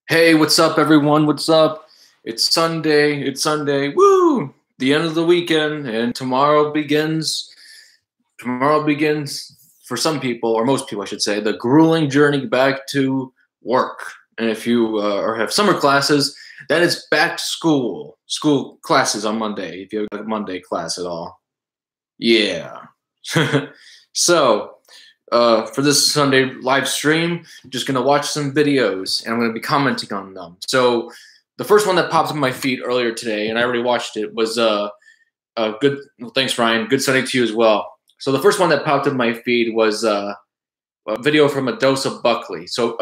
Hey, what's up, everyone? What's up? It's Sunday. It's Sunday. Woo! The end of the weekend, and tomorrow begins. Tomorrow begins for some people, or most people, I should say, the grueling journey back to work. And if you or have summer classes, then it's back to school. School classes on Monday. If you have a Monday class at all, yeah. So for this Sunday live stream, I'm just gonna watch some videos and I'm gonna be commenting on them. So the first one that popped up in my feed earlier today, and I already watched it, was a good. Well, thanks, Ryan. Good Sunday to you as well. So the first one that popped up in my feed was a video from Adosa Buckley. So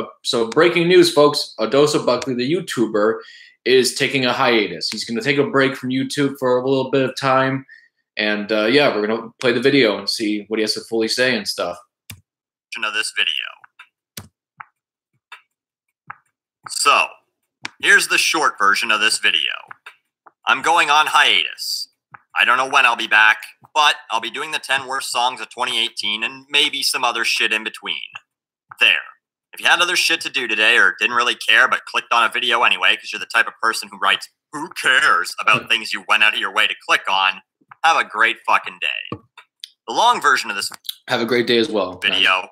breaking news, folks. Adosa Buckley, the YouTuber, is taking a hiatus. He's gonna take a break from YouTube for a little bit of time, and yeah, we're gonna play the video and see what he has to fully say and stuff. Of this video. So, here's the short version of this video. I'm going on hiatus. I don't know when I'll be back, but I'll be doing the 10 worst songs of 2018 and maybe some other shit in between. There. If you had other shit to do today or didn't really care but clicked on a video anyway because you're the type of person who writes, "Who cares?" about things you went out of your way to click on, have a great fucking day. The long version of this Have a great day as well. video.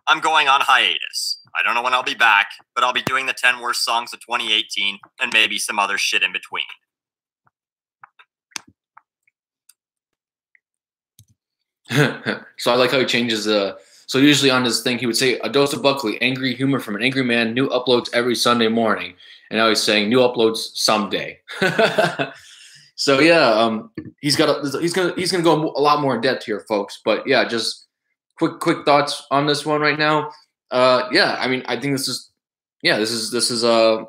I'm going on hiatus. I don't know when I'll be back, but I'll be doing the 10 worst songs of 2018 and maybe some other shit in between. So I like how he changes so usually on his thing he would say Adosa Buckley, angry humor from an angry man, new uploads every Sunday morning. And now he's saying new uploads someday. So yeah, he's gonna go a lot more in depth here, folks. But yeah, just quick thoughts on this one right now. Yeah, I mean, I think this is a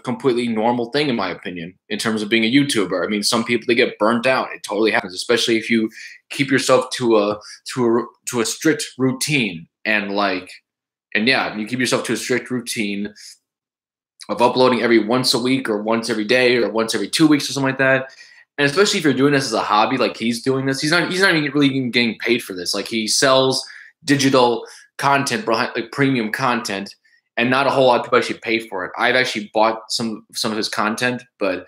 completely normal thing in my opinion in terms of being a YouTuber. I mean, some people, they get burnt out. It totally happens, especially if you keep yourself to a strict routine and yeah, you keep yourself to a strict routine of uploading every once a week or once every day or once every 2 weeks or something like that. And especially if you're doing this as a hobby, like he's doing this, he's not even really getting paid for this. Like, he sells digital content, like premium content, and not a whole lot of people actually pay for it. I've actually bought some of his content, but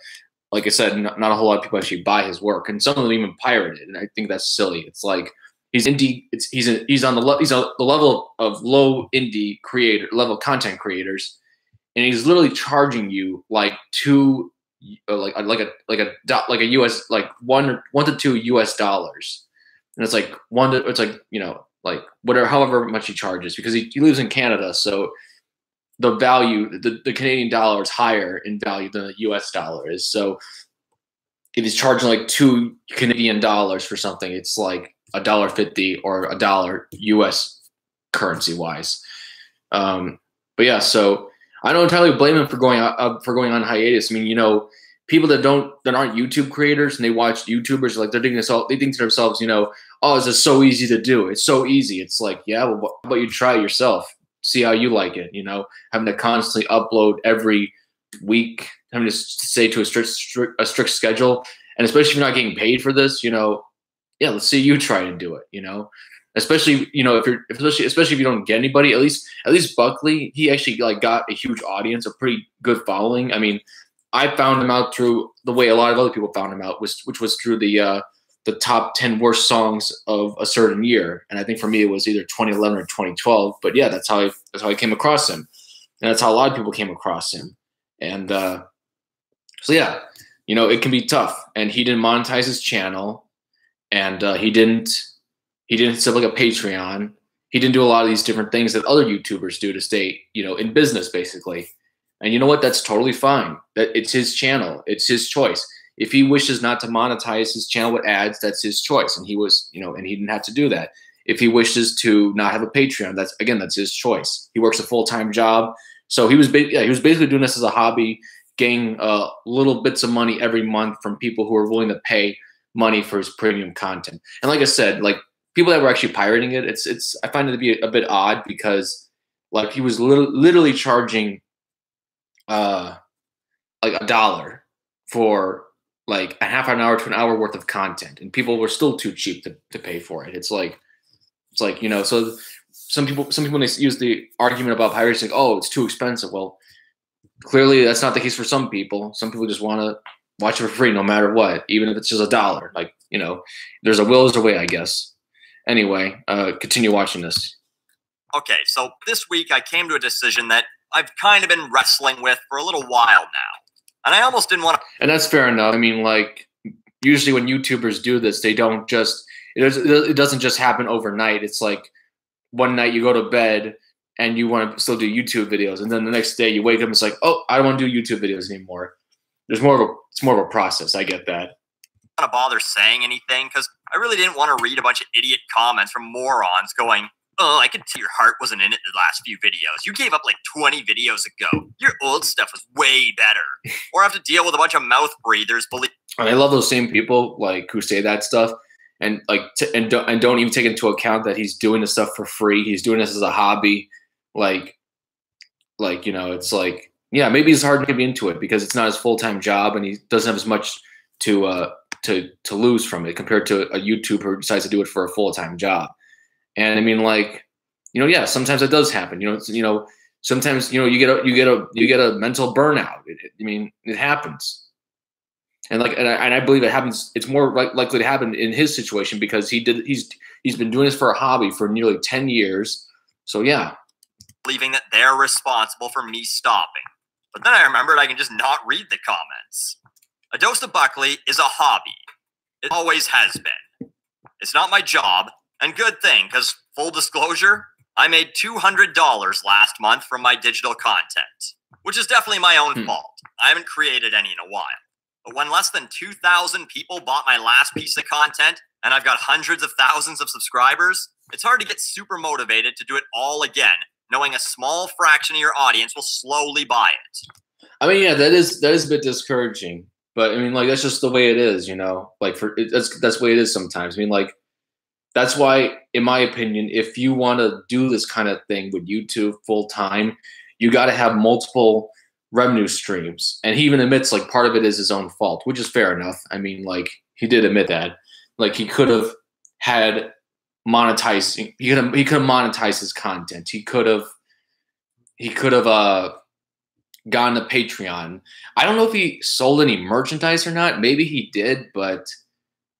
like I said, not a whole lot of people actually buy his work, and some of them even pirate it. And I think that's silly. It's like he's indie. He's on the level of low indie creator level content creators, and he's literally charging you like like a US, like one to $2 US, and it's like it's like, you know, like whatever, however much he charges, because he lives in Canada, so the value, the Canadian dollar is higher in value than the US dollar is. So if he's charging like $2 Canadian for something, it's like $1.50 or $1 US currency wise. But yeah, so I don't entirely blame him for going on hiatus. I mean, you know, people that aren't YouTube creators and they watch YouTubers, like they think to themselves, you know, oh, this is so easy to do. It's so easy. It's like, yeah, well, how about you try it yourself? See how you like it, you know, having to constantly upload every week, having to stay to a strict schedule. And especially if you're not getting paid for this, you know, yeah, let's see you try and do it, you know. Especially, you know, especially if you don't get anybody, at least Buckley, he actually like got a huge audience, a pretty good following. I mean, I found him out through the way a lot of other people found him out, which was through the top 10 worst songs of a certain year. And I think for me it was either 2011 or 2012. But yeah, that's how I came across him, and that's how a lot of people came across him. And so yeah, you know, it can be tough. And he didn't monetize his channel, and he didn't set like a Patreon. He didn't do a lot of these different things that other YouTubers do to stay, you know, in business basically. And you know what? That's totally fine. That it's his channel. It's his choice. If he wishes not to monetize his channel with ads, that's his choice. And he was, you know, and he didn't have to do that. If he wishes to not have a Patreon, that's his choice. He works a full-time job. So he was basically doing this as a hobby, getting little bits of money every month from people who are willing to pay money for his premium content. And like I said, like, people that were actually pirating it, I find it to be a bit odd, because like he was literally charging like $1 for like a half an hour to an hour worth of content, and people were still too cheap to pay for it. It's like, you know, so some people when they use the argument about piracy, like, oh, it's too expensive. Well, clearly that's not the case for some people. Some people just want to watch it for free no matter what, even if it's just $1. Like, you know, there's a will, there's a way, I guess. Anyway, continue watching this. Okay, so this week I came to a decision that I've kind of been wrestling with for a little while now. And I almost didn't want to. And that's fair enough. I mean, like, usually when YouTubers do this, they don't just, it doesn't just happen overnight. It's like one night you go to bed and you want to still do YouTube videos. And then the next day you wake up and it's like, oh, I don't want to do YouTube videos anymore. It's more of a process. I get that. To bother saying anything because I really didn't want to read a bunch of idiot comments from morons going, oh, I could tell your heart wasn't in it the last few videos. You gave up like 20 videos ago. Your old stuff was way better. Or have to deal with a bunch of mouth breathers. And I love those same people like who say that stuff and like and don't even take into account that he's doing this stuff for free. He's doing this as a hobby. Like you know, it's like, yeah, maybe it's hard to get into it because it's not his full-time job and he doesn't have as much to lose from it compared to a YouTuber who decides to do it for a full-time job. And I mean, like, you know, yeah, sometimes it does happen. You know, sometimes, you know, you get a mental burnout. I mean, it happens. And like, and I believe it happens. It's more likely to happen in his situation because he's been doing this for a hobby for nearly 10 years. So yeah, believing that they're responsible for me stopping. But then I remembered I can just not read the comments. A Dose of Buckley is a hobby. It always has been. It's not my job. And good thing, because full disclosure, I made $200 last month from my digital content, which is definitely my own fault. I haven't created any in a while. But when less than 2,000 people bought my last piece of content, and I've got hundreds of thousands of subscribers, it's hard to get super motivated to do it all again, knowing a small fraction of your audience will slowly buy it. I mean, yeah, that is a bit discouraging. But I mean, like, that's just the way it is, you know. Like, that's the way it is sometimes. I mean, like, that's why, in my opinion, if you want to do this kind of thing with YouTube full time, you got to have multiple revenue streams. And he even admits, like, part of it is his own fault, which is fair enough. I mean, like, he did admit that. Like, he could have had monetizing. He could have monetized his content. He could have gone to Patreon. I don't know if he sold any merchandise or not. Maybe he did, but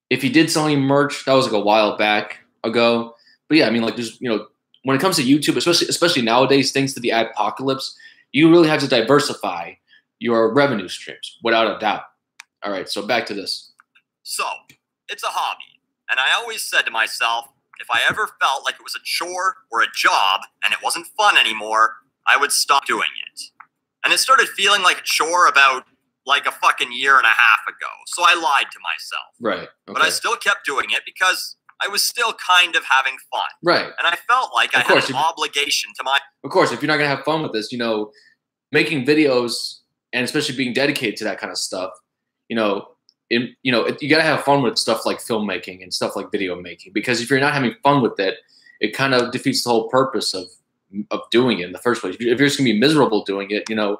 if he did sell any merch, that was like a while back ago. But yeah, I mean, like, there's, you know, when it comes to YouTube, especially nowadays, thanks to the adpocalypse, you really have to diversify your revenue streams without a doubt. All right, so back to this. So it's a hobby, and I always said to myself, if I ever felt like it was a chore or a job and it wasn't fun anymore, I would stop doing it. And it started feeling like a chore about like a fucking year and a half ago. So I lied to myself. Right. Okay. But I still kept doing it because I was still kind of having fun. Right. And I felt like I had an obligation to my... Of course, if you're not going to have fun with this, you know, making videos and especially being dedicated to that kind of stuff, you know, you got to have fun with stuff like filmmaking and stuff like video making. Because if you're not having fun with it, it kind of defeats the whole purpose of doing it in the first place. If you're just gonna be miserable doing it, you know,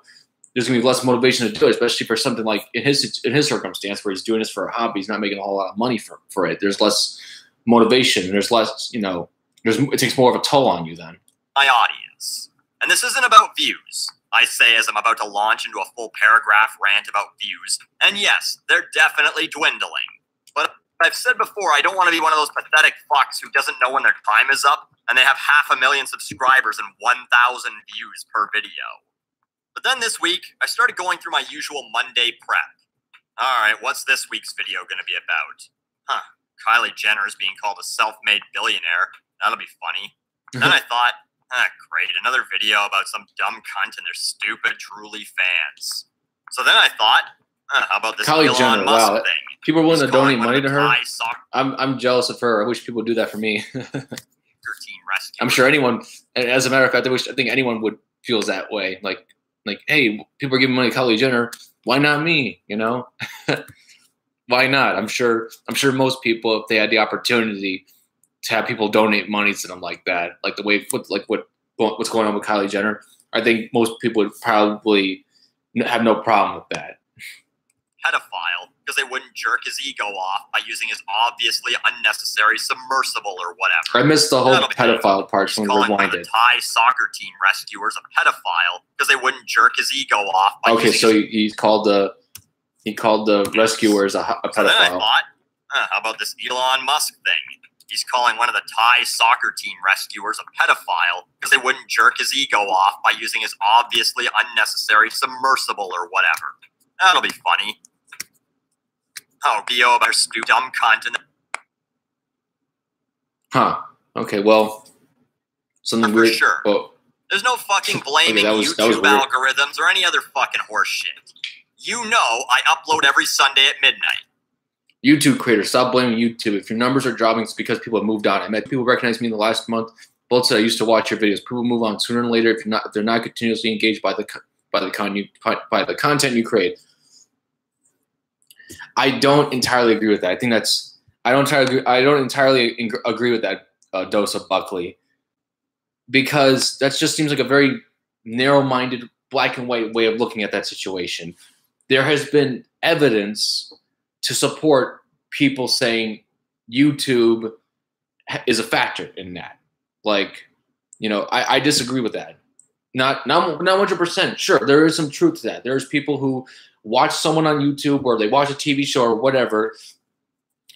there's gonna be less motivation to do it, especially for something like in his circumstance where he's doing this for a hobby, he's not making a whole lot of money for it. There's less motivation. There's less, you know, it takes more of a toll on you then. My audience, and this isn't about views. I say as I'm about to launch into a full paragraph rant about views, and yes, they're definitely dwindling. But I've said before, I don't want to be one of those pathetic fucks who doesn't know when their time is up and they have 500,000 subscribers and 1,000 views per video. But then this week, I started going through my usual Monday prep. All right, what's this week's video going to be about? Kylie Jenner is being called a self-made billionaire. That'll be funny. Then I thought, great, another video about some dumb cunt and their stupid, truly fans. So then I thought, how about this Kylie Jenner? Elon Musk thing? People are willing to donate money to her. Soccer I'm jealous of her. I wish people would do that for me. team rescue. I'm sure anyone, as a matter of fact, I think anyone would feels that way. Like, hey, people are giving money to Kylie Jenner. Why not me? You know, why not? I'm sure most people, if they had the opportunity to have people donate money to them like that, like the way, what's going on with Kylie Jenner, I think most people would probably have no problem with that. Pedophile, because they wouldn't jerk his ego off by using his obviously unnecessary submersible or whatever. I missed the whole pedophile part when we rewinded. The Thai soccer team rescuers a pedophile because they wouldn't jerk his ego off. By okay, so he called the rescuers a pedophile. So then I thought, how about this Elon Musk thing? He's calling one of the Thai soccer team rescuers a pedophile because they wouldn't jerk his ego off by using his obviously unnecessary submersible or whatever. That'll be funny. Oh, BO about your dumb content. Huh. Okay, well, something For weird. sure. Oh. There's no fucking blaming YouTube algorithms or any other fucking horse shit. You know I upload every Sunday at midnight. YouTube creators, stop blaming YouTube. If your numbers are dropping, it's because people have moved on. I met people recognize me in the last month. Both said I used to watch your videos. People move on sooner or later if they're not continuously engaged by the content you create. I don't entirely agree with that. I don't entirely agree with that, Dosa Buckley, because that just seems like a very narrow-minded, black and white way of looking at that situation. There has been evidence to support people saying YouTube is a factor in that. Like, you know, I disagree with that. Not 100%. Sure, there is some truth to that. There's people who watch someone on YouTube or they watch a TV show or whatever,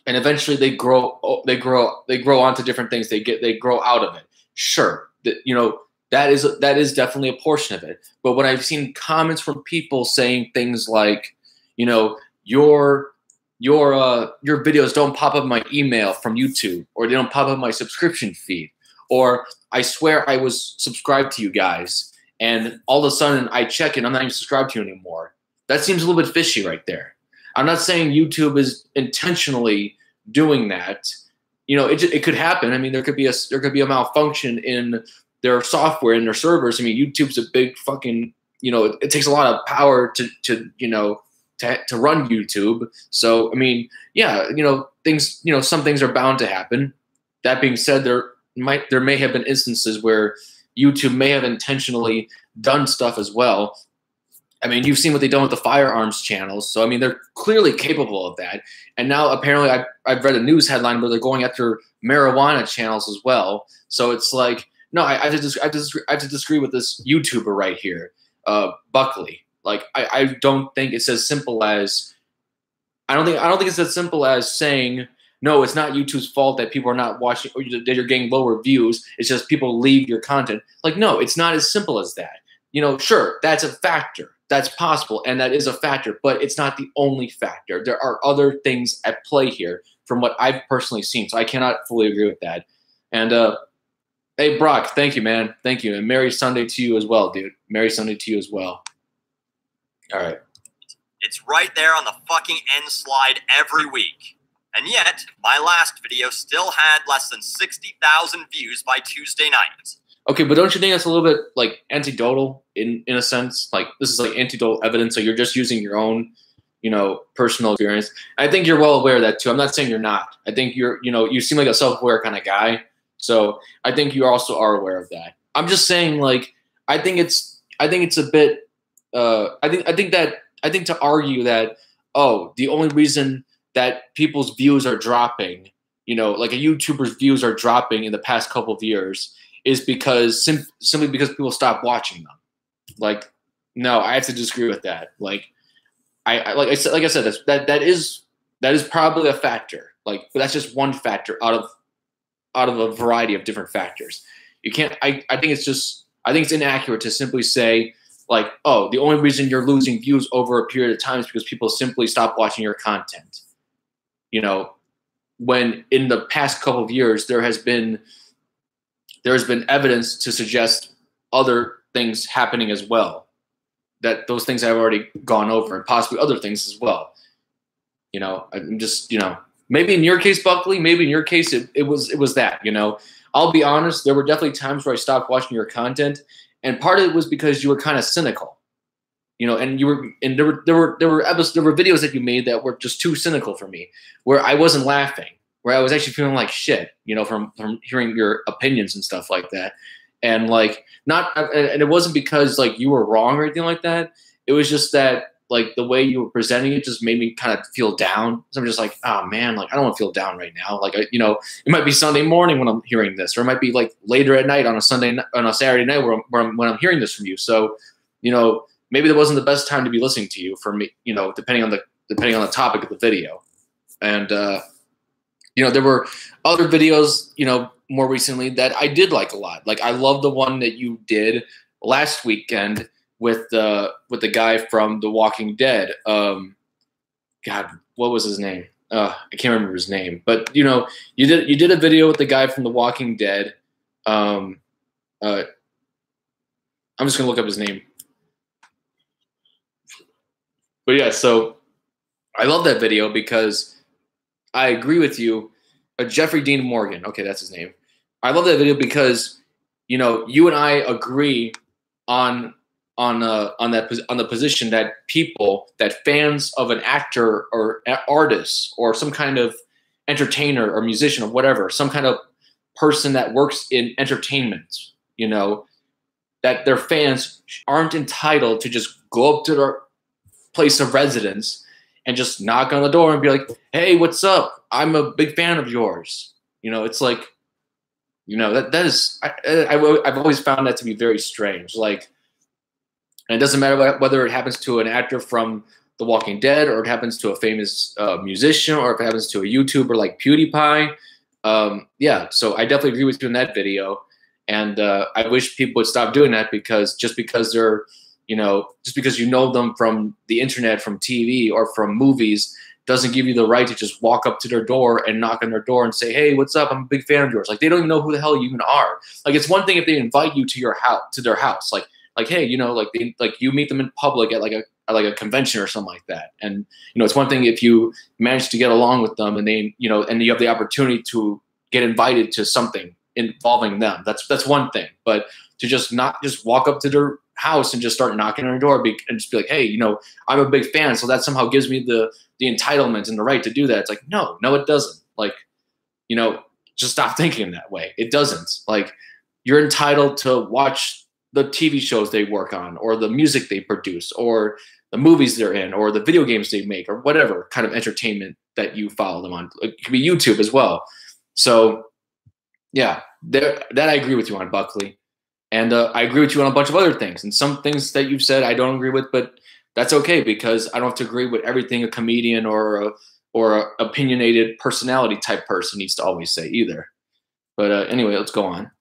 and eventually they grow onto different things. They grow out of it. Sure, you know, that is definitely a portion of it. But when I've seen comments from people saying things like, you know, your videos don't pop up in my email from YouTube, or they don't pop up in my subscription feed, or I swear I was subscribed to you guys, and all of a sudden I check it, I'm not even subscribed to you anymore. That seems a little bit fishy right there. I'm not saying YouTube is intentionally doing that. You know, it could happen. I mean, there could be a malfunction in their software, in their servers. I mean, YouTube's a big fucking, you know, it takes a lot of power to run YouTube. So, I mean, yeah, you know, things, you know, some things are bound to happen. That being said, there may have been instances where YouTube may have intentionally done stuff as well. I mean, you've seen what they've done with the firearms channels. So, I mean, they're clearly capable of that. And now apparently I've read a news headline where they're going after marijuana channels as well. So it's like, no, I have to disagree with this YouTuber right here, Buckley. Like, I don't think it's as simple as, I don't think it's as simple as saying, no, it's not YouTube's fault that people are not watching or that you're getting lower views. It's just people leave your content. Like, no, it's not as simple as that. You know, sure, that's a factor. That's possible, and that is a factor, but it's not the only factor. There are other things at play here from what I've personally seen, so I cannot fully agree with that. And, hey, Brock, thank you, man. Thank you, and Merry Sunday to you as well, dude. Merry Sunday to you as well. All right. It's right there on the fucking end slide every week. And yet, my last video still had less than 60,000 views by Tuesday night. Okay, but don't you think that's a little bit like anecdotal in a sense? Like, this is like anecdotal evidence, so you're just using your own, you know, personal experience. I think you're well aware of that too. I'm not saying you're not. I think you're, you know, you seem like a self-aware kind of guy. So I think you also are aware of that. I'm just saying, like, I think it's a bit, I think to argue that, oh, the only reason that people's views are dropping, you know, like a YouTuber's views are dropping in the past couple of years is because simply because people stop watching them. Like, no, I have to disagree with that. Like I said, that is probably a factor. Like, but that's just one factor out of a variety of different factors. You can't. I think it's inaccurate to simply say, like, oh, the only reason you're losing views over a period of time is because people simply stop watching your content. You know, when in the past couple of years there has been evidence to suggest other things happening as well, that those things I've already gone over, and possibly other things as well. You know, I'm just, you know, maybe in your case, Buckley, maybe in your case it was that, you know. I'll be honest, there were definitely times where I stopped watching your content, and part of it was because you were kind of cynical, you know, and there were videos that you made that were just too cynical for me, where I wasn't laughing, where I was actually feeling like shit, you know, from hearing your opinions and stuff like that. And like, and it wasn't because like you were wrong or anything like that. It was just that like the way you were presenting it just made me kind of feel down. So I'm just like, oh man, like I don't want to feel down right now. Like, you know, it might be Sunday morning when I'm hearing this, or it might be like later at night on a Saturday night when I'm hearing this from you. So you know, maybe that wasn't the best time to be listening to you for me, you know, depending on the topic of the video. And you know, there were other videos, you know, more recently that I did like a lot. Like I love the one that you did last weekend with the guy from The Walking Dead. God, what was his name? I can't remember his name. But you know, you did a video with the guy from The Walking Dead. I'm just gonna look up his name. But yeah, so I love that video because I agree with you. Jeffrey Dean Morgan. Okay, that's his name. I love that video because, you know, you and I agree on the position that fans of an actor or artist or some kind of entertainer or musician or whatever, some kind of person that works in entertainment, you know, that their fans aren't entitled to just go up to their place of residence and just knock on the door and be like, "Hey, what's up? I'm a big fan of yours." You know, it's like, you know, that is, I've always found that to be very strange. Like, and it doesn't matter whether it happens to an actor from The Walking Dead or it happens to a famous musician or if it happens to a YouTuber like PewDiePie. Yeah, so I definitely agree with you in that video. And I wish people would stop doing that because just because they're, you know, just because you know them from the internet, from TV, or from movies doesn't give you the right to just walk up to their door and knock on their door and say, "Hey, what's up? I'm a big fan of yours." Like, they don't even know who the hell you even are. Like, it's one thing if they invite you to your house, to their house, like, hey, you know, like you meet them in public at like a convention or something like that. And, you know, it's one thing if you manage to get along with them and they, you know, and you have the opportunity to get invited to something involving them. That's one thing. But to just not just walk up to their house and just start knocking on their door and just be like, "Hey, you know, I'm a big fan, so that somehow gives me the entitlement and the right to do that." It's like, no, it doesn't. Like, you know, just stop thinking that way. It doesn't. Like, you're entitled to watch the TV shows they work on or the music they produce or the movies they're in or the video games they make or whatever kind of entertainment that you follow them on. It could be YouTube as well. So yeah, that I agree with you on, Buckley. And I agree with you on a bunch of other things. And some things that you've said I don't agree with, but that's okay because I don't have to agree with everything a comedian or a opinionated personality type person needs to always say either. But anyway, let's go on.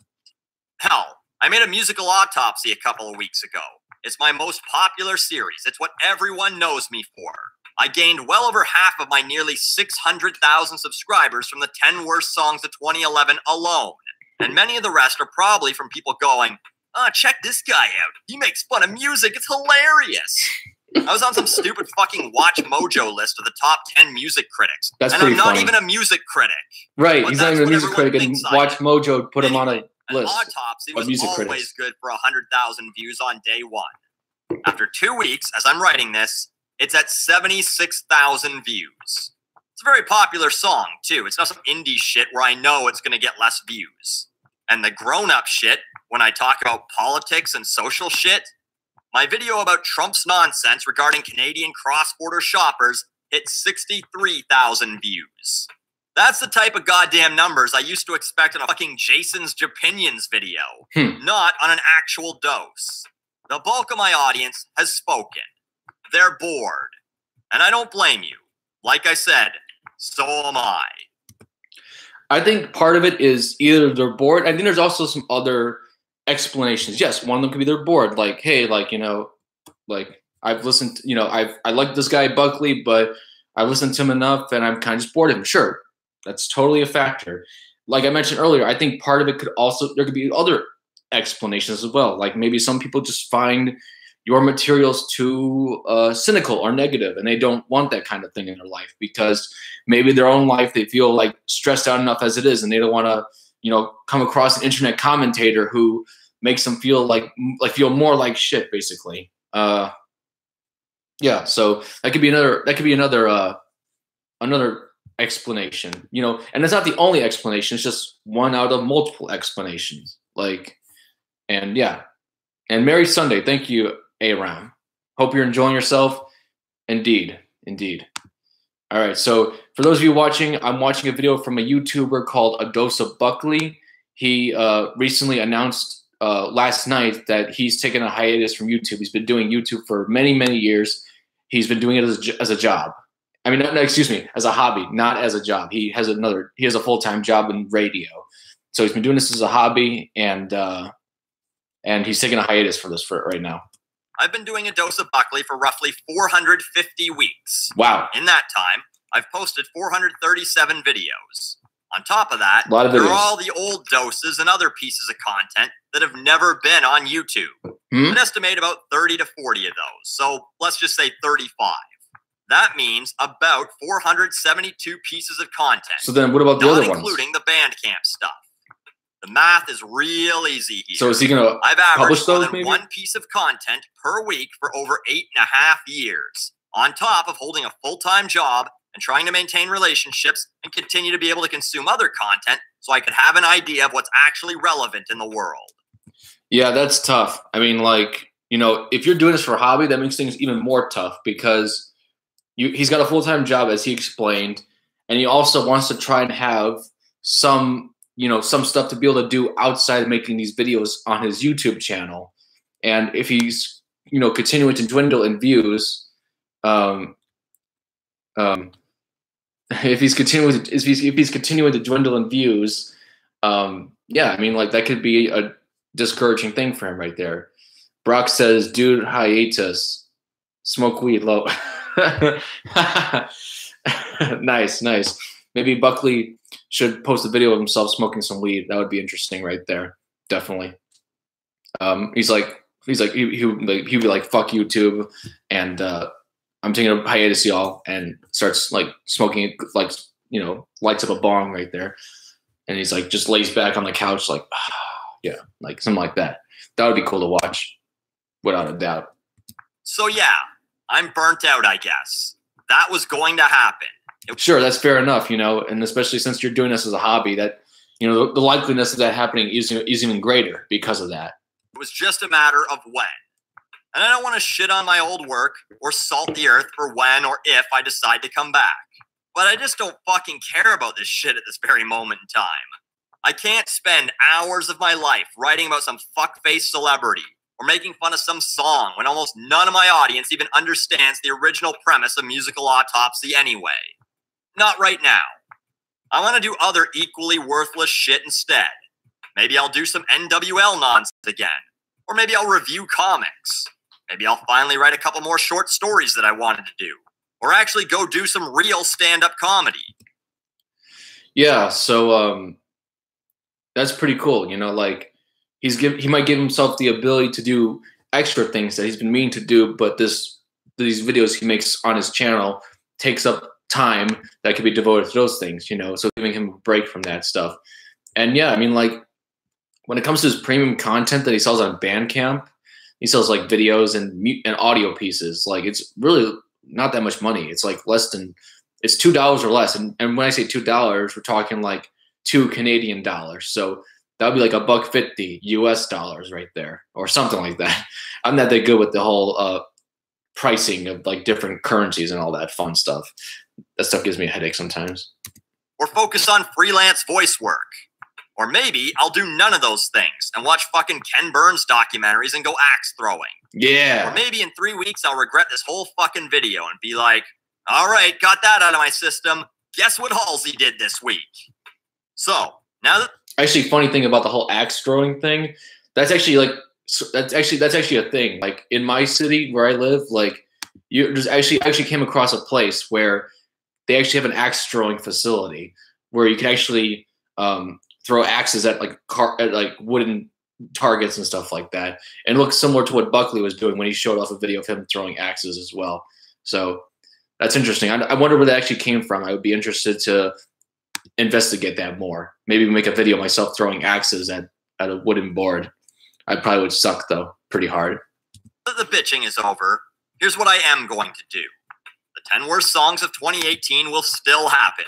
Hell, I made a musical autopsy a couple of weeks ago. It's my most popular series. It's what everyone knows me for. I gained well over half of my nearly 600,000 subscribers from the 10 worst songs of 2011 alone. And many of the rest are probably from people going, "Oh, check this guy out. He makes fun of music. It's hilarious." I was on some stupid fucking Watch Mojo list of the top 10 music critics. That's and pretty I'm not funny. even a music critic. Right, he's not even a music critic, and Watch Mojo put him on a list. An autopsy was music always critics. good for 100,000 views on day one. After 2 weeks, as I'm writing this, it's at 76,000 views. It's a very popular song, too. It's not some indie shit where I know it's going to get less views. And the grown-up shit, when I talk about politics and social shit, my video about Trump's nonsense regarding Canadian cross-border shoppers hit 63,000 views. That's the type of goddamn numbers I used to expect in a fucking Jason's Japinions video, not on an actual dose. The bulk of my audience has spoken. They're bored. And I don't blame you. Like I said, so am I. I think part of it is either they're bored. I think there's also some other explanations. Yes, one of them could be they're bored. Like, hey, like, you know, like I've listened, you know, I like this guy Buckley, but I listened to him enough and I'm kind of just bored of him. Sure, that's totally a factor. Like I mentioned earlier, I think part of it could also, there could be other explanations as well. Like maybe some people just find your materials too cynical or negative, and they don't want that kind of thing in their life because maybe their own life, they feel like stressed out enough as it is, and they don't want to, you know, come across an internet commentator who makes them feel feel more like shit, basically. Yeah, so that could be another explanation, you know, and it's not the only explanation. It's just one out of multiple explanations. Like, and yeah, and Merry Sunday. Thank you, Aram. Hope you're enjoying yourself. Indeed. All right, so for those of you watching, I'm watching a video from a YouTuber called A Dose of Buckley. He recently announced last night that he's taken a hiatus from YouTube. He's been doing YouTube for many, many years. He's been doing it as a job. I mean, no, excuse me, as a hobby, not as a job. He has a full-time job in radio. So he's been doing this as a hobby, and he's taking a hiatus for it right now. I've been doing a dose of Buckley for roughly 450 weeks. Wow. In that time, I've posted 437 videos. On top of that, a lot of videos. There are all the old doses and other pieces of content that have never been on YouTube. I'd estimate about 30 to 40 of those. So let's just say 35. That means about 472 pieces of content. So then what about the other ones? Not including the Bandcamp stuff. The math is real easy here. So is he going to I've publish averaged those, more than maybe? one piece of content per week for over 8.5 years, on top of holding a full-time job and trying to maintain relationships and continue to be able to consume other content so I could have an idea of what's actually relevant in the world. Yeah, that's tough. I mean, like, you know, if you're doing this for a hobby, that makes things even more tough because he's got a full-time job, as he explained, and he also wants to try and have some stuff to be able to do outside of making these videos on his YouTube channel. And if he's, continuing to dwindle in views, if he's continuing to dwindle in views, yeah, I mean, like, that could be a discouraging thing for him right there. Brock says, dude, hiatus, smoke weed low. Nice. Maybe Buckley should post a video of himself smoking some weed. That would be interesting right there. Definitely. He would be like, fuck YouTube. And, I'm taking a hiatus, y'all, and starts like smoking, like, lights up a bong right there. And he's like, just lays back on the couch, like, yeah, like something like that. That would be cool to watch, without a doubt. So yeah, I'm burnt out, I guess. That was going to happen. Sure, that's fair enough, and especially since you're doing this as a hobby, that, the likeliness of that happening is even greater because of that. It was just a matter of when. And I don't want to shit on my old work or salt the earth for when or if I decide to come back. But I just don't fucking care about this shit at this very moment in time. I can't spend hours of my life writing about some fuckface celebrity or making fun of some song when almost none of my audience even understands the original premise of Musical Autopsy anyway. Not right now. I want to do other equally worthless shit instead. Maybe I'll do some NWL nonsense again. Or maybe I'll review comics. Maybe I'll finally write a couple more short stories that I wanted to do. Or actually go do some real stand-up comedy. Yeah, so that's pretty cool. Like, he might give himself the ability to do extra things that he's been meaning to do, but these videos he makes on his channel takes up time that could be devoted to those things, so giving him a break from that stuff. And yeah, I mean, like, when it comes to his premium content that he sells on Bandcamp, he sells like videos and audio pieces. Like, it's really not that much money. It's like it's $2 or less. And when I say $2, we're talking like $2 Canadian. So that would be like $1.50 US dollars right there, or something like that. I'm not that good with the whole pricing of like different currencies and all that fun stuff. That stuff gives me a headache sometimes. Or focus on freelance voice work. Or maybe I'll do none of those things and watch fucking Ken Burns documentaries and go axe throwing. Yeah. Or maybe in 3 weeks I'll regret this whole fucking video and be like, all right, got that out of my system. Guess what Halsey did this week? So, now that... Actually, funny thing about the whole axe throwing thing, that's actually a thing. Like, in my city where I live, like, actually came across a place where they actually have an axe throwing facility where you can actually throw axes at like wooden targets and stuff like that, and it looks similar to what Buckley was doing when he showed off a video of him throwing axes as well. So that's interesting. I wonder where that actually came from. I would be interested to investigate that more. Maybe make a video of myself throwing axes at a wooden board. I probably would suck though, pretty hard. The bitching is over. Here's what I am going to do. The 10 worst songs of 2018 will still happen.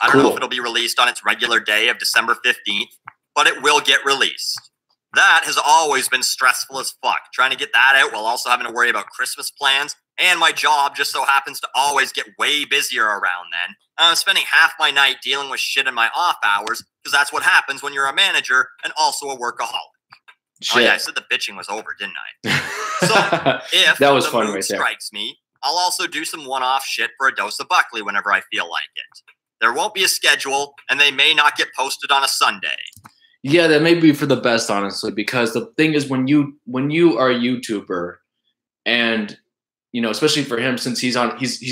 I don't know if it'll be released on its regular day of December 15th, but it will get released. That has always been stressful as fuck, trying to get that out while also having to worry about Christmas plans, and my job just so happens to always get way busier around then. I'm spending half my night dealing with shit in my off hours, because that's what happens when you're a manager and also a workaholic. Shit. Oh yeah, I said the bitching was over, didn't I? So if that was the fun mood right there. strikes me, I'll also do some one-off shit for A Dose of Buckley whenever I feel like it. There won't be a schedule, and they may not get posted on a Sunday. Yeah, that may be for the best, honestly, because the thing is, when you are a YouTuber, and especially for him, since he's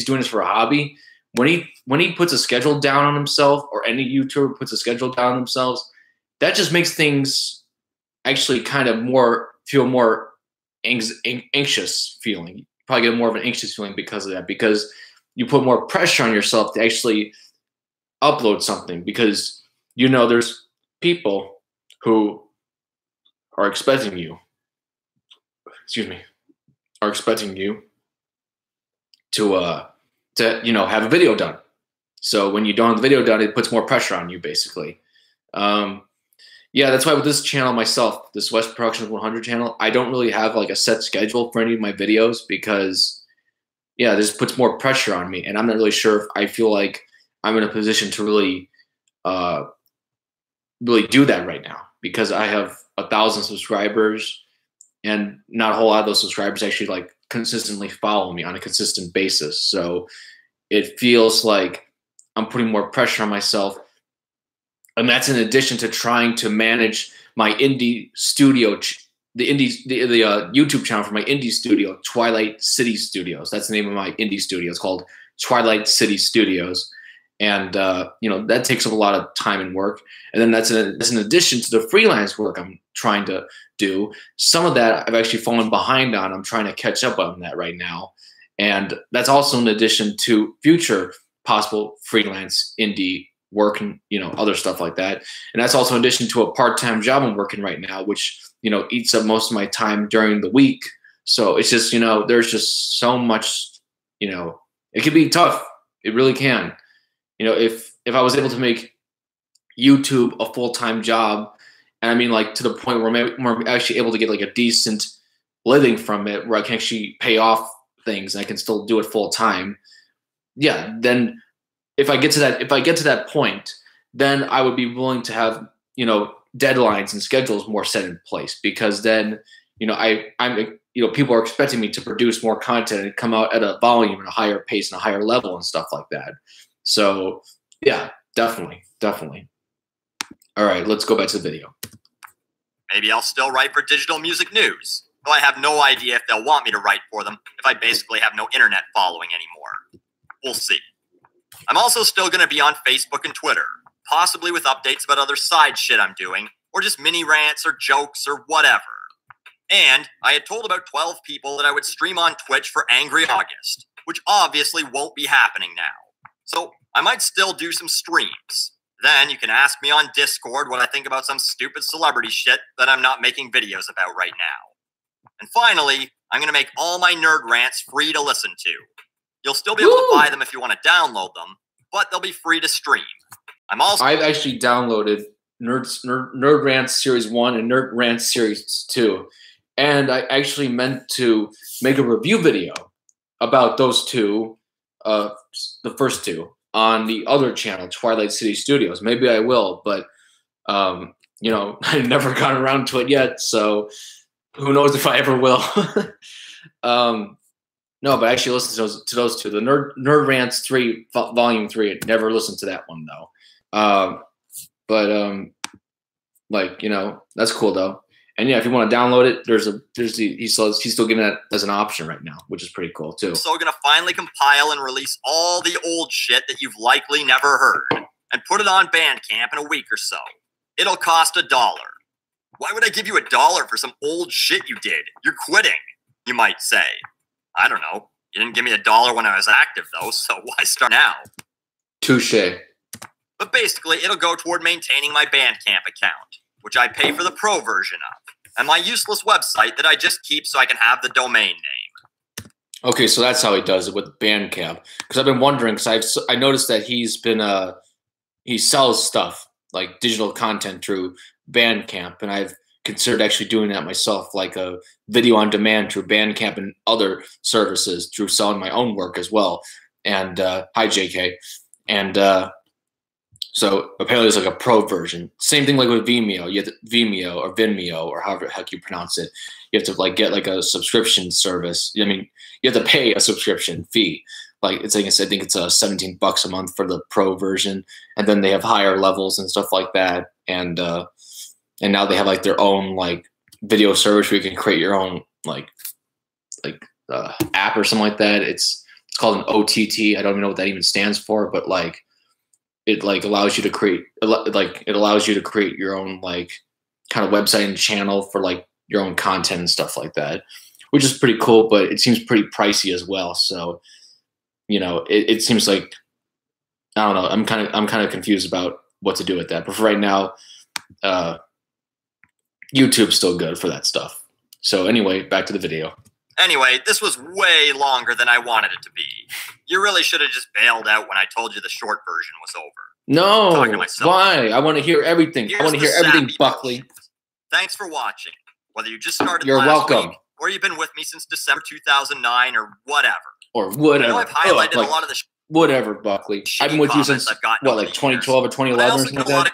doing this for a hobby, when he puts a schedule down on himself, or any YouTuber puts a schedule down on themselves, that just makes things actually kind of feel more anxious feeling. You probably get more of an anxious feeling because of that, because you put more pressure on yourself to actually upload something, because there's people who are expecting you to have a video done. So when you don't have the video done, it puts more pressure on you, basically. Yeah, that's why with this channel myself, this West Productions 100 channel, I don't really have like a set schedule for any of my videos, because this puts more pressure on me, and I'm not really sure if I feel like I'm in a position to really do that right now, because I have 1,000 subscribers, and not a whole lot of those subscribers actually like consistently follow me on a consistent basis. So it feels like I'm putting more pressure on myself, and that's in addition to trying to manage my indie studio, the YouTube channel for my indie studio, Twilight City Studios. That's the name of my indie studio. It's called Twilight City Studios. And, that takes up a lot of time and work. And then that's in addition to the freelance work I'm trying to do. Some of that I've actually fallen behind on. I'm trying to catch up on that right now. And that's also in addition to future possible freelance indie work and, other stuff like that. And that's also in addition to a part-time job I'm working right now, which, eats up most of my time during the week. So it's just, there's just so much, it can be tough. It really can. If I was able to make YouTube a full-time job, and I mean like to the point where I'm actually able to get like a decent living from it, where I can actually pay off things and I can still do it full-time, then if I get to that point, then I would be willing to have, deadlines and schedules more set in place, because then, I'm people are expecting me to produce more content and come out at a volume and a higher pace and a higher level and stuff like that. So yeah, definitely. All right, let's go back to the video. Maybe I'll still write for Digital Music News, though I have no idea if they'll want me to write for them if I basically have no internet following anymore. We'll see. I'm also still going to be on Facebook and Twitter, possibly with updates about other side shit I'm doing, or just mini rants or jokes or whatever. And I had told about 12 people that I would stream on Twitch for Angry August, which obviously won't be happening now. So I might still do some streams. Then you can ask me on Discord what I think about some stupid celebrity shit that I'm not making videos about right now. And finally, I'm going to make all my nerd rants free to listen to. You'll still be able to buy them if you want to download them, but they'll be free to stream. I've actually downloaded Nerd Rants Series 1 and Nerd Rants Series 2. And I actually meant to make a review video about those two, the first two, on the other channel, Twilight City Studios. Maybe I will, but I never got around to it yet, so who knows if I ever will. No, but I actually listened to those two. The Nerd Rants 3, Volume 3. I never listened to that one though. That's cool though. And yeah, if you want to download it, he's still giving that as an option right now, which is pretty cool too. So we're gonna finally compile and release all the old shit that you've likely never heard, and put it on Bandcamp in a week or so. It'll cost $1. Why would I give you $1 for some old shit you did? You're quitting, you might say. I don't know. You didn't give me $1 when I was active though, so why start now? Touche. But basically, it'll go toward maintaining my Bandcamp account, which I pay for the pro version of, and my useless website that I just keep so I can have the domain name. Okay, so that's how he does it with Bandcamp. Because I've been wondering, because I noticed that he sells stuff like digital content through Bandcamp, and I've considered actually doing that myself, like a video on demand through Bandcamp and other services through selling my own work as well. And hi, JK. And So apparently there's like a pro version. Same thing like with Vimeo. You have to, Vimeo or however the heck you pronounce it. You have to like get like a subscription service. I mean, you have to pay a subscription fee. Like it's like I think it's $17 a month for the pro version, and then they have higher levels and stuff like that. And now they have like their own like video service where you can create your own like app or something like that. It's called an OTT. I don't even know what that even stands for, but like it like allows you to create your own like kind of website and channel for like your own content and stuff like that, which is pretty cool, but it seems pretty pricey as well. So, you know, it seems like, I don't know, I'm kind of confused about what to do with that. But for right now, YouTube's still good for that stuff. So anyway, back to the video. Anyway, this was way longer than I wanted it to be. You really should have just bailed out when I told you the short version was over. No, why? I want to hear everything. I want to hear everything, Buckley. Thanks for watching. Whether you just started You're welcome. Week, or you've been with me since December 2009 or whatever. Or whatever. I know I've highlighted a lot of the whatever, Buckley. I've been with you since, what, like 2012 or 2011 or something like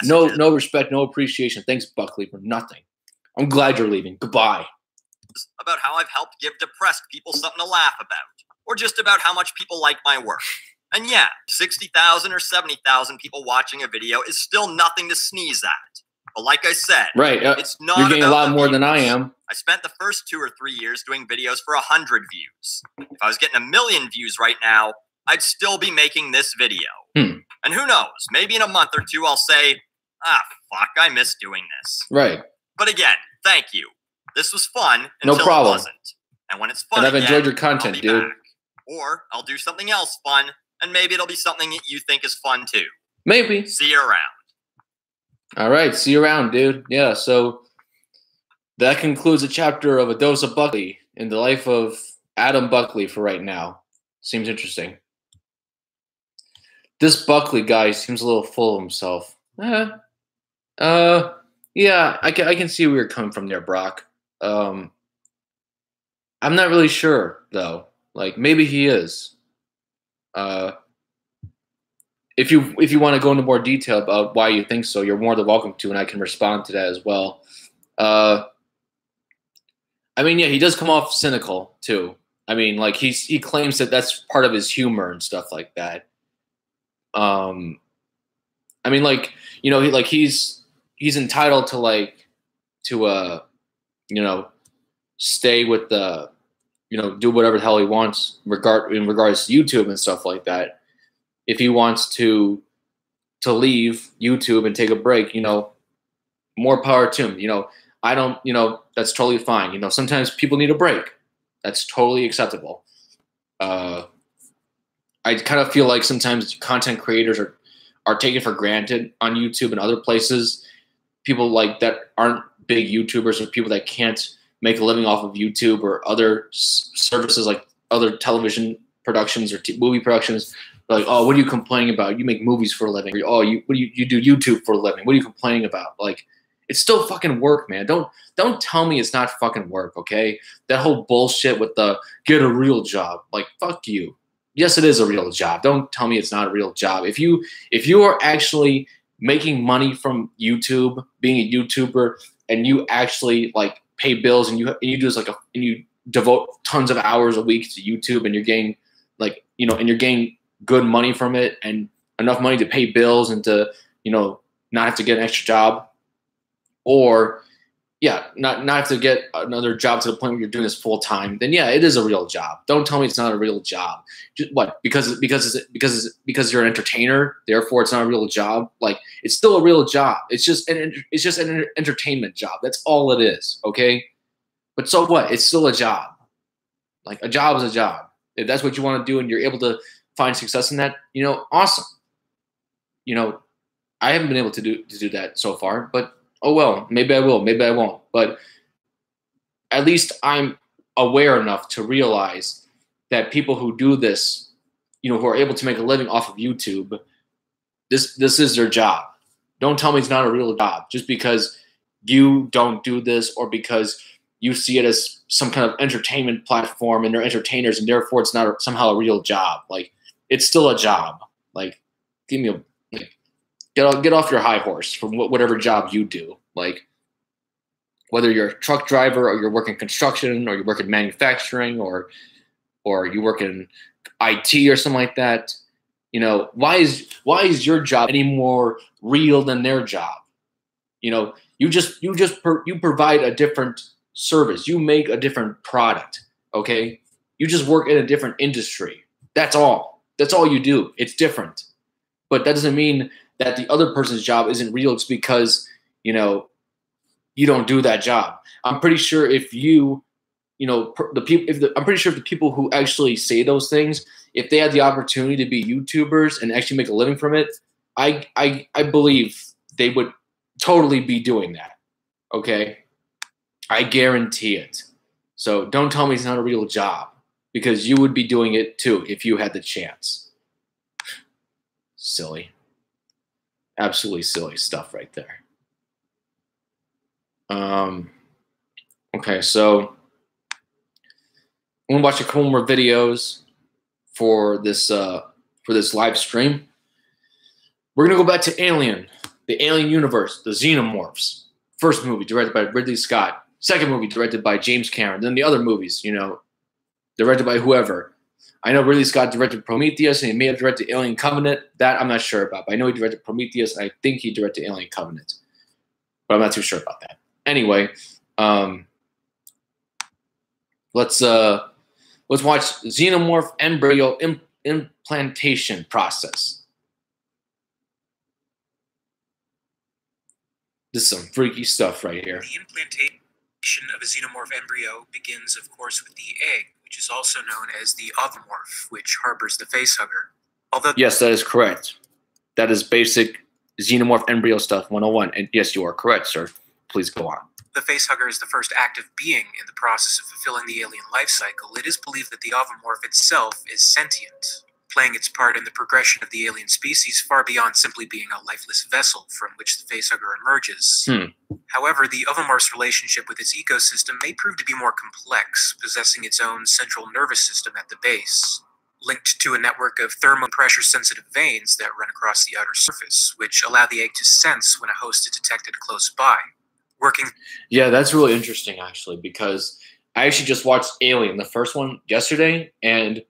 that? No respect, no appreciation. Thanks, Buckley, for nothing. I'm glad you're leaving. Goodbye. About how I've helped give depressed people something to laugh about, or just about how much people like my work. And yeah, 60,000 or 70,000 people watching a video is still nothing to sneeze at. But like I said, right, it's not. You're getting a lot more than I am. I spent the first 2 or 3 years doing videos for 100 views. If I was getting 1 million views right now, I'd still be making this video. And who knows, maybe in a month or two I'll say, fuck, I miss doing this. Right. But again, thank you. This was fun until it wasn't. And when it's fun, and I've enjoyed your content, dude. Back. Or I'll do something else fun, and maybe it'll be something that you think is fun too. Maybe. See you around. All right, see you around, dude. Yeah, so that concludes a chapter of A Dose of Buckley in the life of Adam Buckley for right now. Seems interesting. This Buckley guy seems a little full of himself. Yeah, I can see where you're coming from there, Brock. I'm not really sure though. Like maybe he is. If you want to go into more detail about why you think so, you're more than welcome to, and I can respond to that as well. I mean, yeah, he does come off cynical too. I mean, like he claims that that's part of his humor and stuff like that. I mean, like, you know, he's entitled to you know, stay with the, you know, do whatever the hell he wants in regards to YouTube and stuff like that. If he wants to leave YouTube and take a break, you know, more power to him. You know, I don't, you know, that's totally fine. You know, sometimes people need a break. That's totally acceptable. I kind of feel like sometimes content creators are taken for granted on YouTube and other places. People like that aren't big YouTubers or people that can't make a living off of YouTube or other services like other television productions or movie productions. They're like, oh, what are you complaining about? You make movies for a living. Or, oh, you do YouTube for a living. What are you complaining about? Like, it's still fucking work, man. Don't tell me it's not fucking work, okay? That whole bullshit with the get a real job. Like, fuck you. Yes, it is a real job. Don't tell me it's not a real job. If you are actually making money from YouTube, being a YouTuber, and you actually like pay bills and you do this like and you devote tons of hours a week to YouTube and you're getting like, you know, and you're getting good money from it and enough money to pay bills and to, you know, not have to get an extra job, or not have to get another job to the point where you're doing this full time, then yeah, it is a real job. Don't tell me it's not a real job. Just, what? Because you're an entertainer, therefore it's not a real job. Like, it's still a real job. It's just an entertainment job. That's all it is. Okay. But so what? It's still a job. Like, a job is a job. If that's what you want to do and you're able to find success in that, you know, awesome. You know, I haven't been able to do that so far, but oh well, maybe I will, maybe I won't. But at least I'm aware enough to realize that people who do this, you know, who are able to make a living off of YouTube, this is their job. Don't tell me it's not a real job just because you don't do this or because you see it as some kind of entertainment platform and they're entertainers and therefore it's not somehow a real job. Like, it's still a job. Like, give me a, like, Get off your high horse from whatever job you do. Like, whether you're a truck driver or you're working construction or you work in manufacturing or you work in IT or something like that. You know, why is your job any more real than their job? You know, you provide a different service. You make a different product. Okay, you just work in a different industry. That's all. That's all you do. It's different, but that doesn't mean that the other person's job isn't real. It's because, you know, you don't do that job. I'm pretty sure if I'm pretty sure if the people who actually say those things, if they had the opportunity to be YouTubers and actually make a living from it, I believe they would totally be doing that. Okay, I guarantee it. So don't tell me it's not a real job, because you would be doing it too if you had the chance. Silly, absolutely silly stuff right there. Okay, so I'm gonna watch a couple more videos for this live stream. We're gonna go back to Alien, the Alien universe, the Xenomorphs. First movie directed by Ridley Scott. Second movie directed by James Cameron. Then the other movies, you know, directed by whoever. I know Ridley Scott directed Prometheus, and he may have directed Alien Covenant. That I'm not sure about, but I know he directed Prometheus, and I think he directed Alien Covenant. But I'm not too sure about that. Anyway, let's watch Xenomorph embryo implantation process. This is some freaky stuff right here. The implantation of a xenomorph embryo begins, of course, with the egg, which is also known as the ovomorph, which harbors the facehugger. Although yes, that is correct. That is basic Xenomorph embryo stuff 101. And yes, you are correct, sir. Please go on. The facehugger is the first active being in the process of fulfilling the alien life cycle. It is believed that the ovomorph itself is sentient, playing its part in the progression of the alien species far beyond simply being a lifeless vessel from which the facehugger emerges. However, the ovomorph's relationship with its ecosystem may prove to be more complex, possessing its own central nervous system at the base, linked to a network of thermo pressure-sensitive veins that run across the outer surface, which allow the egg to sense when a host is detected close by. Yeah, that's really interesting, actually, because I actually just watched Alien, the first one, yesterday, and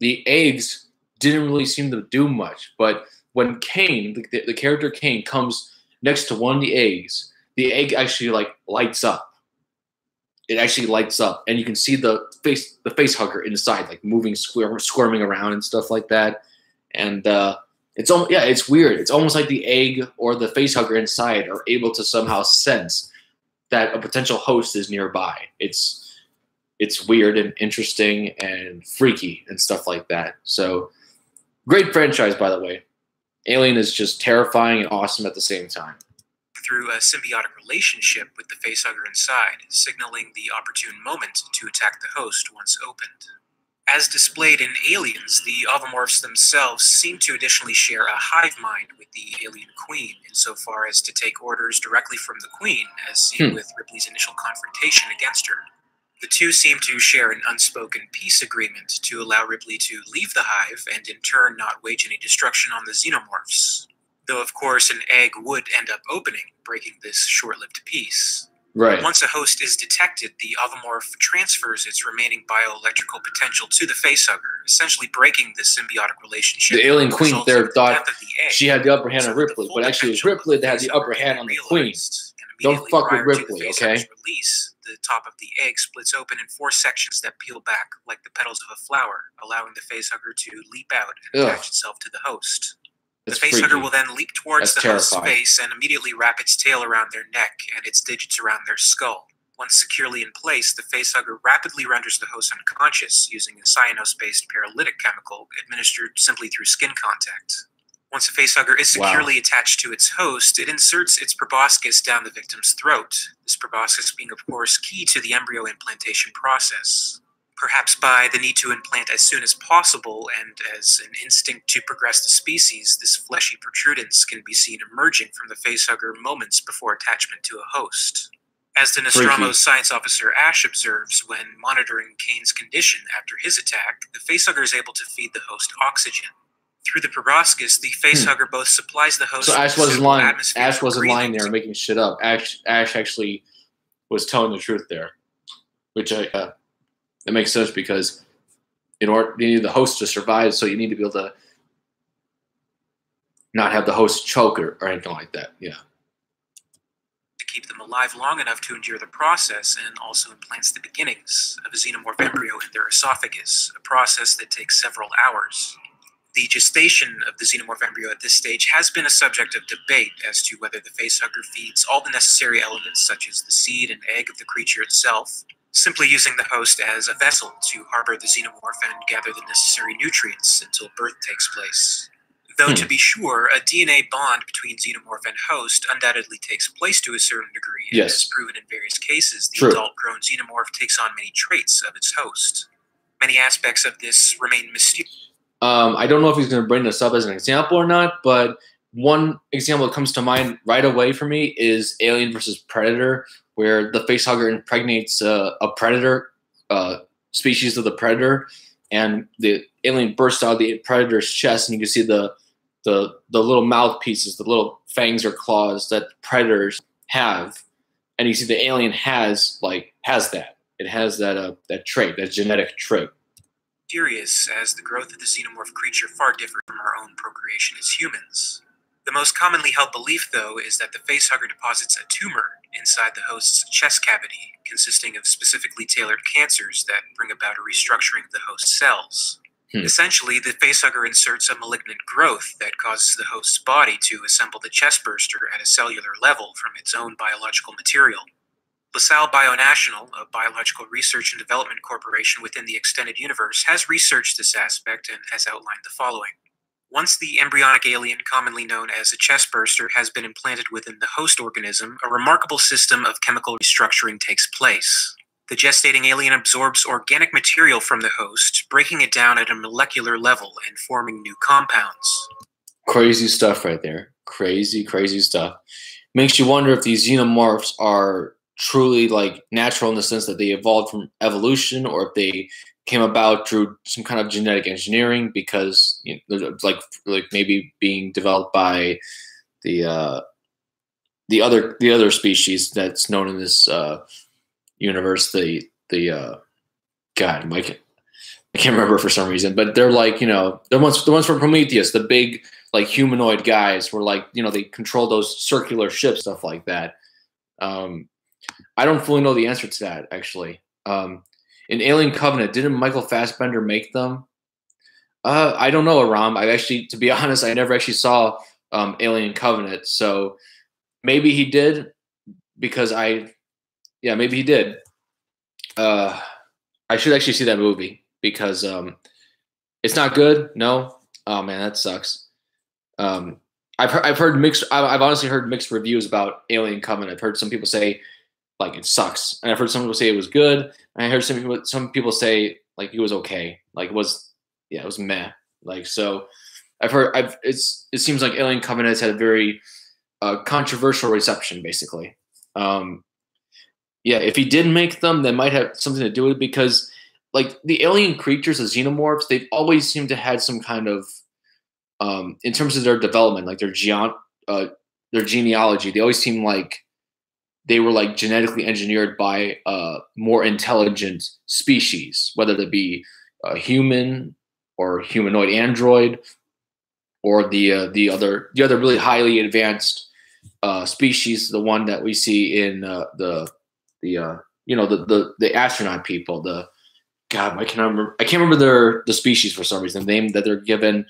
the eggs didn't really seem to do much. But when Kane, the character Kane, comes next to one of the egg actually like lights up. It actually lights up, and you can see the face hugger inside, like moving, squirming around and stuff like that. And it's weird. It's almost like the egg or the face hugger inside are able to somehow sense that a potential host is nearby. It's weird and interesting and freaky and stuff like that. So great franchise, by the way. Alien is just terrifying and awesome at the same time. Through a symbiotic relationship with the facehugger inside, signaling the opportune moment to attack the host once opened. As displayed in Aliens, the ovomorphs themselves seem to additionally share a hive mind with the alien queen, insofar as to take orders directly from the queen, as seen with Ripley's initial confrontation against her. The two seem to share an unspoken peace agreement to allow Ripley to leave the hive and in turn not wage any destruction on the xenomorphs. Though, of course, an egg would end up opening, breaking this short-lived peace. Right. Once a host is detected, the ovomorph transfers its remaining bioelectrical potential to the facehugger, essentially breaking the symbiotic relationship. The alien queen there thought she had the upper hand on Ripley, but actually it was Ripley that had the upper hand on the queen. Don't fuck with Ripley, okay? Release, the top of the egg splits open in 4 sections that peel back like the petals of a flower, allowing the facehugger to leap out and attach itself to the host. The facehugger will then leap towards the host's face and immediately wrap its tail around their neck and its digits around their skull. Once securely in place, the facehugger rapidly renders the host unconscious using a cyanose-based paralytic chemical administered simply through skin contact. Once a facehugger is securely attached to its host, it inserts its proboscis down the victim's throat, this proboscis being, of course, key to the embryo implantation process. Perhaps by the need to implant as soon as possible and as an instinct to progress the species, this fleshy protrudence can be seen emerging from the facehugger moments before attachment to a host. As the Nostromo's science officer Ash observes when monitoring Kane's condition after his attack, the facehugger is able to feed the host oxygen. Through the proboscis, the facehugger both supplies the host. So Ash wasn't lying. Ash wasn't lying there, making shit up. Ash actually was telling the truth there, which that makes sense because in order you need the host to survive, so you need to be able to not have the host choke or anything like that. Yeah. To keep them alive long enough to endure the process, and also implants the beginnings of a xenomorph embryo in their esophagus, a process that takes several hours. The gestation of the xenomorph embryo at this stage has been a subject of debate as to whether the facehugger feeds all the necessary elements such as the seed and egg of the creature itself, simply using the host as a vessel to harbor the xenomorph and gather the necessary nutrients until birth takes place. Though to be sure, a DNA bond between xenomorph and host undoubtedly takes place to a certain degree, and as proven in various cases, the adult-grown xenomorph takes on many traits of its host. Many aspects of this remain mysterious. I don't know if he's going to bring this up as an example or not, but one example that comes to mind right away for me is Alien versus Predator, where the facehugger impregnates a predator, species of the predator, and the alien bursts out of the predator's chest, and you can see the little mouthpieces, the little fangs or claws that predators have, and you see the alien has that. It has that trait, that genetic trait. Mysterious, as the growth of the xenomorph creature far differs from our own procreation as humans. The most commonly held belief, though, is that the facehugger deposits a tumor inside the host's chest cavity, consisting of specifically tailored cancers that bring about a restructuring of the host's cells. Essentially, the facehugger inserts a malignant growth that causes the host's body to assemble the chest burster at a cellular level from its own biological material. LaSalle Bionational, a biological research and development corporation within the extended universe, has researched this aspect and has outlined the following. Once the embryonic alien, commonly known as a chest burster, has been implanted within the host organism, a remarkable system of chemical restructuring takes place. The gestating alien absorbs organic material from the host, breaking it down at a molecular level and forming new compounds. Crazy stuff right there. Crazy, crazy stuff. Makes you wonder if these xenomorphs are truly like natural in the sense that they evolved from evolution, or if they came about through some kind of genetic engineering, because like maybe being developed by the other species that's known in this universe. God, I can't remember for some reason, but they're like, the ones from Prometheus, the big like humanoid guys, were like, they control those circular ships, stuff like that. I don't fully know the answer to that, actually. In Alien Covenant, didn't Michael Fassbender make them? I don't know, Aram. To be honest, I never actually saw Alien Covenant, so maybe he did, because maybe he did. I should actually see that movie, because it's not good. No? Oh man, that sucks. I've honestly heard mixed reviews about Alien Covenant. I've heard some people say like it sucks, and I've heard some people say it was good, and I heard some people say like it was okay, like it was meh. Like, so it seems like Alien Covenant has had a very controversial reception, basically. If he did make them, that might have something to do with it, because like the alien creatures, the xenomorphs, they've always seemed to have some kind of in terms of their development, like their genealogy, they always seem like they were like genetically engineered by more intelligent species, whether they be a human or humanoid android, or the other really highly advanced species, the one that we see in the astronaut people. I can't remember the species for some reason, the name that they're given.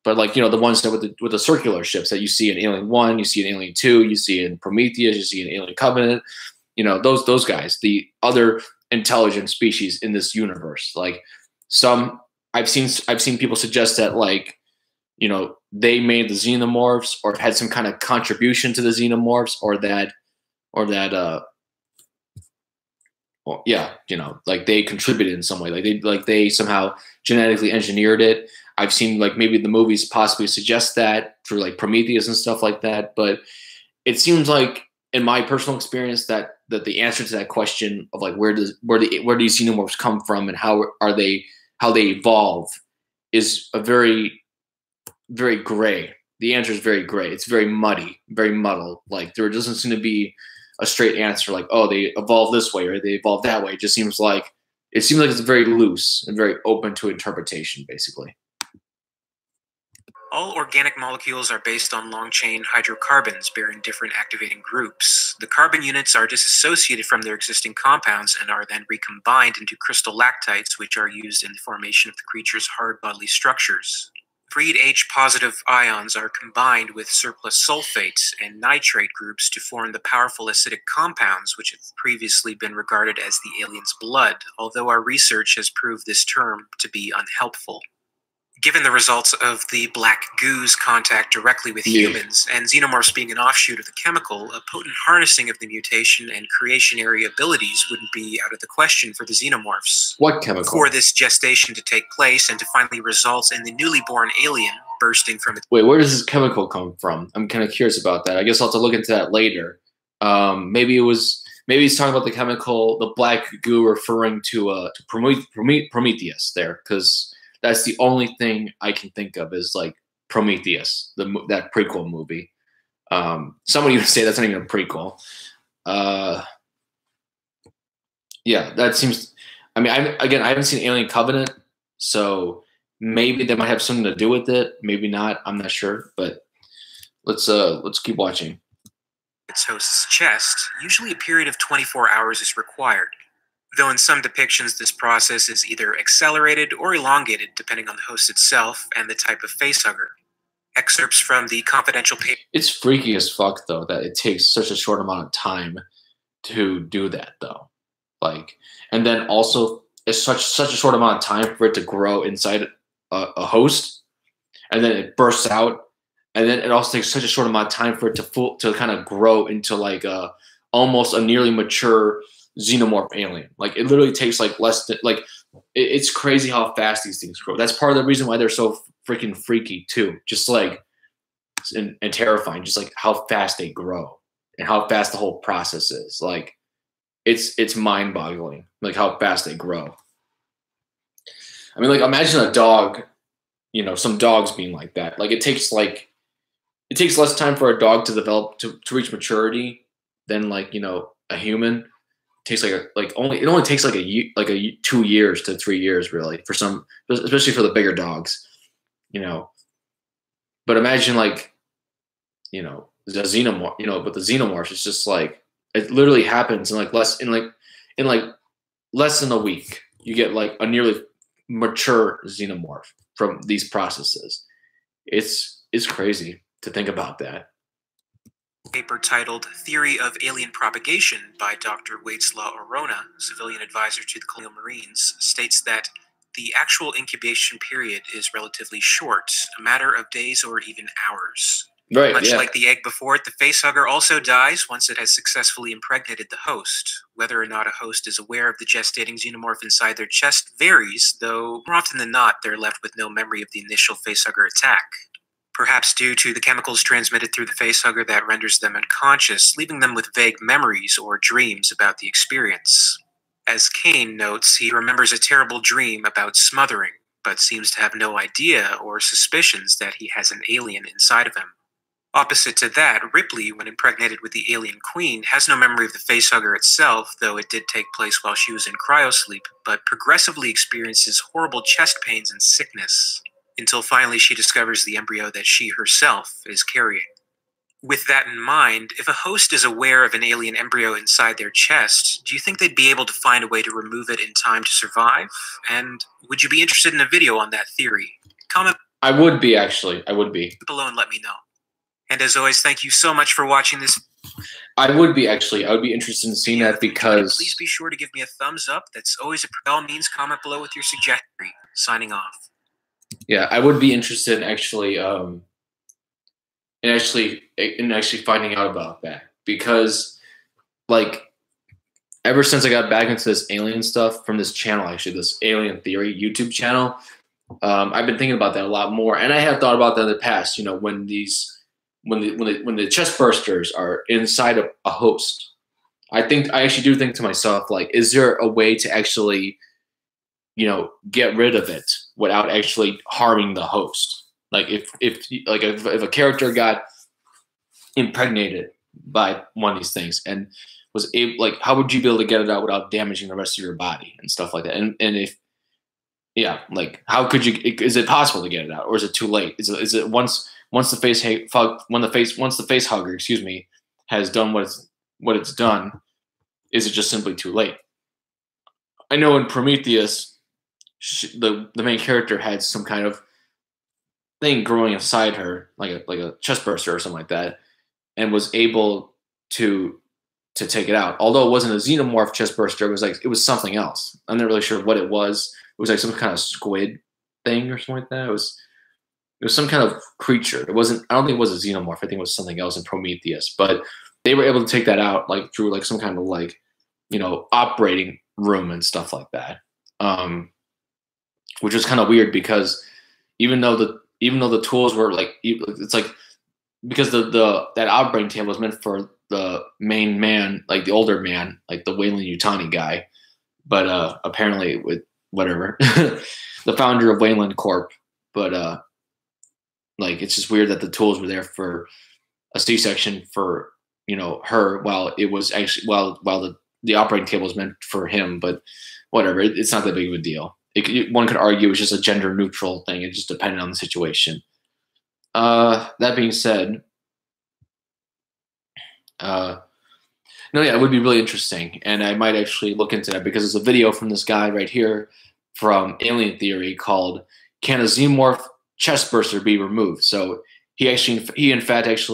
But like, the ones that with the circular ships that you see in Alien 1, you see in Alien 2, you see in Prometheus, you see in Alien Covenant, those guys, the other intelligent species in this universe. Like I've seen people suggest that like, they made the xenomorphs, or had some kind of contribution to the xenomorphs, like they contributed in some way, like they somehow genetically engineered it. I've seen like maybe the movies possibly suggest that through like Prometheus and stuff like that, but it seems like, in my personal experience, that the answer to that question of like where do these xenomorphs come from and how they evolve is a very very gray. The answer is very gray. It's very muddy, very muddled. Like there doesn't seem to be a straight answer. Like, oh, they evolved this way or they evolved that way. It just seems like it's very loose and very open to interpretation, basically. All organic molecules are based on long-chain hydrocarbons bearing different activating groups. The carbon units are disassociated from their existing compounds and are then recombined into crystal lactites, which are used in the formation of the creature's hard bodily structures. Freed H-positive ions are combined with surplus sulfates and nitrate groups to form the powerful acidic compounds which have previously been regarded as the alien's blood, although our research has proved this term to be unhelpful. Given the results of the black goo's contact directly with humans, and xenomorphs being an offshoot of the chemical, a potent harnessing of the mutation and creationary abilities wouldn't be out of the question for the xenomorphs. What chemical? For this gestation to take place and to finally result in the newly born alien bursting from its... Wait, where does this chemical come from? I'm kind of curious about that. I guess I'll have to look into that later. Maybe he's talking about the chemical, the black goo, referring to Prometheus there, because that's the only thing I can think of is like Prometheus, that prequel movie. Somebody would say that's not even a prequel. Yeah, that seems. I mean, I haven't seen Alien Covenant, so maybe that might have something to do with it. Maybe not. I'm not sure, but let's keep watching. Its host's chest. Usually, a period of 24 hours is required. Though in some depictions this process is either accelerated or elongated depending on the host itself and the type of facehugger. Excerpts from the confidential paper. It's freaky as fuck though that it takes such a short amount of time to do that though. Like, and then also it's such a short amount of time for it to grow inside a host, and then it bursts out, and then it also takes such a short amount of time for it to kind of grow into like almost a nearly mature xenomorph alien. Like it literally takes like less than it's crazy how fast these things grow. That's part of the reason why they're so freaking freaky too. Just like and terrifying, just like how fast they grow and how fast the whole process is. Like it's mind-boggling, like how fast they grow. I mean, like imagine a dog, some dogs being like that. Like it takes less time for a dog to develop to reach maturity than a human. Takes it only takes like a 2 years to 3 years really for some, especially for the bigger dogs, But imagine the xenomorph, but the xenomorphs, it's just like it literally happens in less than a week. You get like a nearly mature xenomorph from these processes. It's crazy to think about that. Paper titled Theory of Alien Propagation by Dr. Waitslaw Orona, civilian advisor to the Colonial Marines, states that the actual incubation period is relatively short, a matter of days or even hours. Right, Much like the egg before it, the facehugger also dies once it has successfully impregnated the host. Whether or not a host is aware of the gestating xenomorph inside their chest varies, though more often than not, they're left with no memory of the initial facehugger attack. Perhaps due to the chemicals transmitted through the facehugger that renders them unconscious, leaving them with vague memories or dreams about the experience. As Kane notes, he remembers a terrible dream about smothering, but seems to have no idea or suspicions that he has an alien inside of him. Opposite to that, Ripley, when impregnated with the alien queen, has no memory of the facehugger itself, though it did take place while she was in cryosleep, but progressively experiences horrible chest pains and sickness, until finally she discovers the embryo that she herself is carrying. With that in mind, if a host is aware of an alien embryo inside their chest, do you think they'd be able to find a way to remove it in time to survive? And would you be interested in a video on that theory? Comment. I would be, actually. I would be. Below and let me know. And as always, thank you so much for watching this. I would be, actually. I would be interested in seeing that because... Please be sure to give me a thumbs up. That's always by all means, comment below with your suggestion. Signing off. Yeah, I would be interested in actually finding out about that, because ever since I got back into this alien stuff from this channel, actually this Alien Theory YouTube channel, I've been thinking about that a lot more, and I have thought about that in the past. When the chest bursters are inside a host, I actually do think to myself, is there a way to actually get rid of it without actually harming the host? Like if a character got impregnated by one of these things and was able, like, how would you be able to get it out without damaging the rest of your body and stuff like that? And if, yeah, like, how could you? Is it possible to get it out, or is it too late? Is it once the face hugger, excuse me, has done what it's done? Is it just simply too late? I know in Prometheus, the main character had some kind of thing growing inside her, like a chest burster or something like that, and was able to take it out. Although it wasn't a xenomorph chest burster, it was something else. I'm not really sure what it was. It was like some kind of squid thing or something like that. It was some kind of creature. It wasn't. I don't think it was a xenomorph. I think it was something else in Prometheus. But they were able to take that out like through like some kind of like, you know, operating room and stuff like that. Which was kind of weird because even though the tools were like, it's like, because that operating table was meant for the main man, like the older man, like the Weyland-Yutani guy, but apparently with whatever, the founder of Weyland Corp. But like, it's just weird that the tools were there for a C-section for, you know, her, while it was actually while the operating table was meant for him. But whatever, it's not that big of a deal. One could argue it's just a gender neutral thing. It just depended on the situation. That being said, no, yeah, it would be really interesting, and I might actually look into that because there's a video from this guy right here from Alien Theory called "Can a Xenomorph Chest Burster Be Removed?" So he in fact answers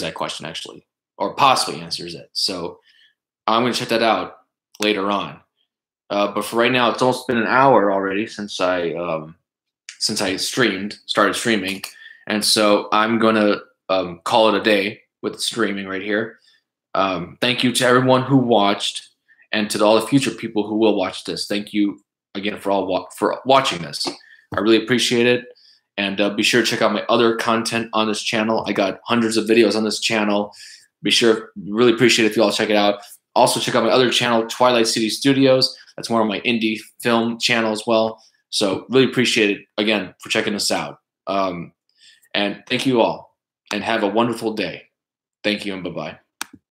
that question actually, or possibly answers it. So I'm going to check that out later on. But for right now, it's almost been an hour already since I started streaming, and so I'm gonna call it a day with streaming right here. Thank you to everyone who watched, and to all the future people who will watch this. Thank you again for watching this. I really appreciate it, and be sure to check out my other content on this channel. I got hundreds of videos on this channel. Really appreciate it if you all check it out. Also check out my other channel, Twilight City Studios. That's more of my indie film channel as well. So really appreciate it again for checking us out. And thank you all, and have a wonderful day. Thank you, and bye-bye.